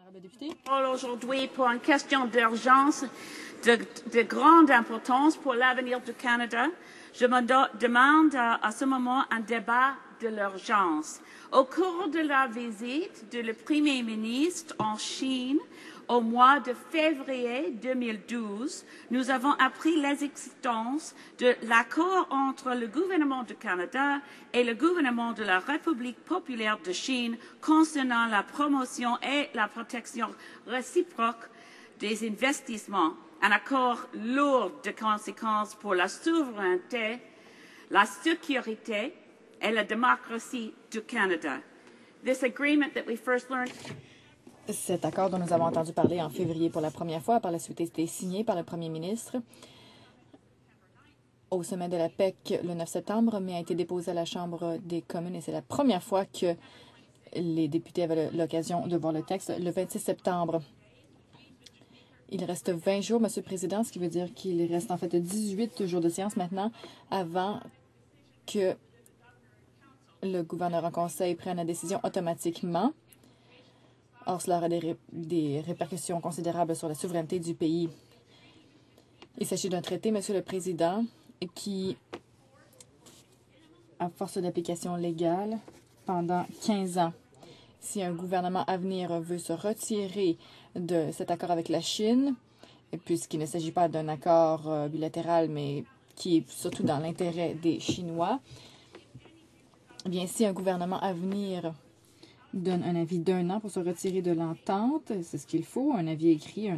Honorable député. Aujourd'hui pour une question d'urgence de grande importance pour l'avenir du Canada. Je me demande à ce moment un débat de l'urgence. Au cours de la visite du Premier ministre en Chine au mois de février 2012, nous avons appris l'existence de l'accord entre le gouvernement du Canada et le gouvernement de la République populaire de Chine concernant la promotion et la protection réciproque des investissements, un accord lourd de conséquences pour la souveraineté, la sécurité et la démocratie du Canada. This agreement that we first learned Cet accord dont nous avons entendu parler en février pour la première fois, par la suite a été signé par le premier ministre au sommet de la PEC le 9 septembre, mais a été déposé à la Chambre des communes et c'est la première fois que les députés avaient l'occasion de voir le texte le 26 septembre. Il reste 20 jours, Monsieur le Président, ce qui veut dire qu'il reste en fait 18 jours de séance maintenant avant que le gouverneur en conseil prenne la décision automatiquement. Or, cela aura des répercussions considérables sur la souveraineté du pays. Il s'agit d'un traité, Monsieur le Président, qui, à force d'application légale, pendant 15 ans, si un gouvernement à venir veut se retirer de cet accord avec la Chine, puisqu'il ne s'agit pas d'un accord bilatéral, mais qui est surtout dans l'intérêt des Chinois, eh bien, si un gouvernement à venir donne un avis d'1 an pour se retirer de l'entente, c'est ce qu'il faut, un avis écrit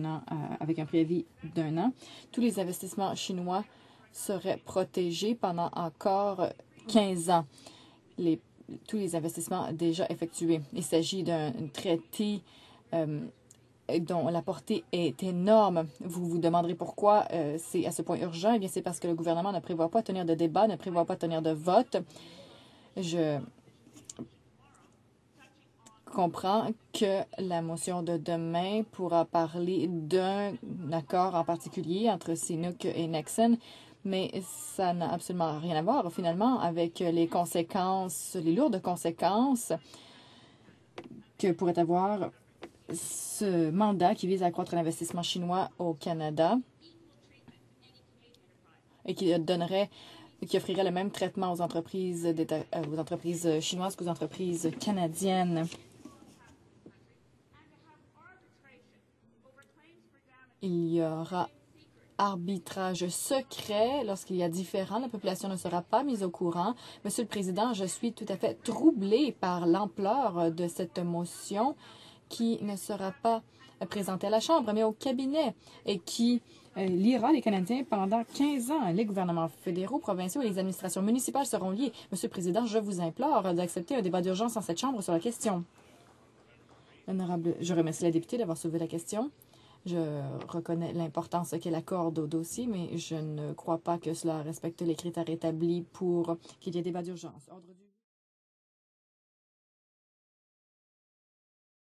avec un préavis d'1 an, tous les investissements chinois seraient protégés pendant encore 15 ans. Tous les investissements déjà effectués. Il s'agit d'un traité dont la portée est énorme. Vous vous demanderez pourquoi c'est à ce point urgent. Eh bien, c'est parce que le gouvernement ne prévoit pas tenir de débat, ne prévoit pas tenir de vote. Je comprends que la motion de demain pourra parler d'un accord en particulier entre Sinuk et Nexen, mais ça n'a absolument rien à voir finalement avec les conséquences, les lourdes conséquences que pourrait avoir ce mandat qui vise à accroître l'investissement chinois au Canada et qui offrirait le même traitement aux entreprises chinoises qu'aux entreprises canadiennes. Il y aura arbitrage secret lorsqu'il y a différend. La population ne sera pas mise au courant. Monsieur le Président, je suis tout à fait troublée par l'ampleur de cette motion qui ne sera pas présentée à la Chambre, mais au cabinet et qui liera les Canadiens pendant 15 ans. Les gouvernements fédéraux, provinciaux et les administrations municipales seront liés. Monsieur le Président, je vous implore d'accepter un débat d'urgence en cette Chambre sur la question. Honorable, je remercie la députée d'avoir soulevé la question. Je reconnais l'importance qu'elle accorde au dossier, mais je ne crois pas que cela respecte les critères établis pour qu'il y ait débat d'urgence.